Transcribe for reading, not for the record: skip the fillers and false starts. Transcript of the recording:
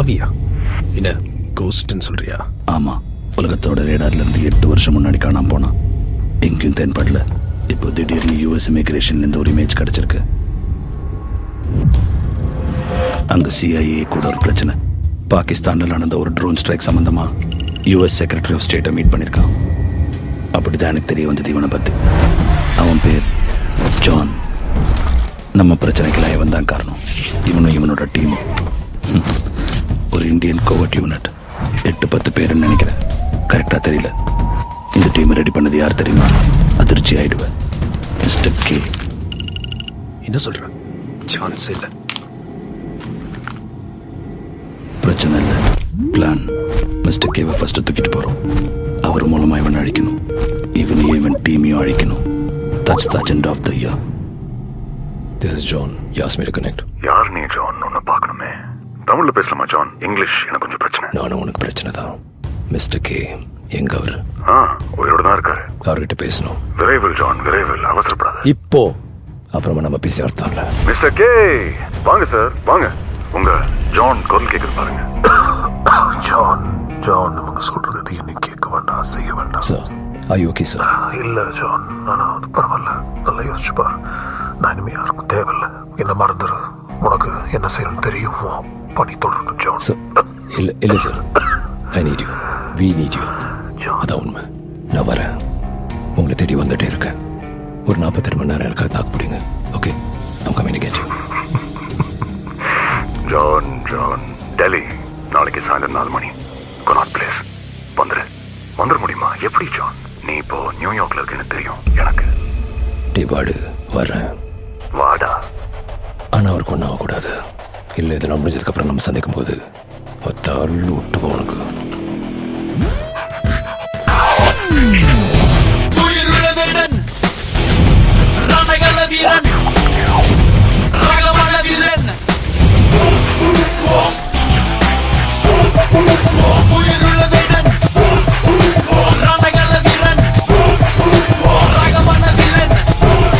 ஆவியா? என்ன கோஸ்ட்னு சொல்றியா? ஆமா, உலகத்தோட ரேடார்ல இருந்து 8 வருஷம் முன்னாடி காணாம போனான். எங்கேயும் தென்படல. இப்போ திடீர்னு யூஎஸ் இமிகிரேஷன்ல இருந்து ஒரு இமேஜ் கிடைச்சிருக்கு. அங்க CIA கூட ஒரு பிரச்சனை. பாகிஸ்தான்ல நடந்த ஒரு ட்ரோன் ஸ்ட்ரைக் சம்பந்தமா யூஎஸ் செக்ரட்டரி ஆஃப் ஸ்டேட்டை மீட் பண்ணியிருக்கான். அப்படிதான் எனக்கு தெரிய வந்தது இவனை பத்தி. அவன் பேர் ஜான். நம்ம பிரச்சனைக்கெல்லாம் இவன் தான் காரணம். இவனும் இவனோட டீமும் ஒரு இந்தியன் கோவர்ட் யூனிட். 8-10 பேருன்னு நினைக்கிறேன், கரெக்டா தெரியல. இந்த டீம் ரெடி பண்ணது யார் தெரியுமா? அதிர்ச்சி ஆயிடுவேன். Mister K. என்ன சொல்ற? சான்ஸ் இல்லை. பிரச்சனை இல்லை, பிளான். மிஸ்டர் கேவை ஃபர்ஸ்ட் தூக்கிட்டு போறோம். அவர் மூலமா இவன் அழிக்கணும். இவனையும் இவன் டீமையும் அழிக்கணும். That's the agenda of the year. This is John. You asked me to connect. யார் நீ ஜான்? ஒன்னு பார்க்கணுமே. தமிழ்ல பேசலாமா ஜான்? இங்கிலீஷ் எனக்கு கொஞ்சம் பிரச்சனை. நானும் உனக்கு பிரச்சனை தான். மிஸ்டர் கே எங்க அவர்? உயிரோட தான் இருக்காரு. அவர்கிட்ட பேசணும். விரைவில் ஜான், விரைவில். அவசரப்படாத. இப்போ அப்புறமா நம்ம பேசி அர்த்தம் இல்ல. மிஸ்டர் கே, வாங்க சார், வாங்க. உங்க ஜான் குரல் கேக்குது பாருங்க. ஜான், ஜான், நமக்கு சொல்றது எதையும் நீ கேட்க வேண்டாம், செய்ய வேண்டாம். Sir, are you okay, sir? இல்ல ஜான், அது பரவாயில்ல. நல்லா யோசிச்சு பாரு. நான் இனிமே யாருக்கும் தேவையில்லை. என்ன மறந்துரு. உனக்கு என்ன செய்யணும்னு தெரியும். பணி தொடரும் ஜான். சார், இல்ல sir. I need you. We need you. அதான் உண்மை. நான் வரேன். உங்களை தேடி வந்துட்டே இருக்கேன். ஒரு 48 மணி நேரம் எனக்காக தாக்கு பிடிங்க. Okay, I'm coming to get you. John, John, Delhi நாளைக்கு சாயந்தரம் 4 மணி. Cannot place. வந்துட முடியுமா? எப்படி ஜான்? நீ இப்போ நியூயார்க்ல இருக்குன்னு தெரியும் எனக்கு. டிபாடு வர்றேன். வாடா. ஆனா அவருக்கு ஒன்றும் ஆகக்கூடாது. இல்லை, இதெல்லாம் முடிஞ்சதுக்கு அப்புறம் நம்ம சந்திக்கும் போது 10 விட்டுவோம் உனக்கு.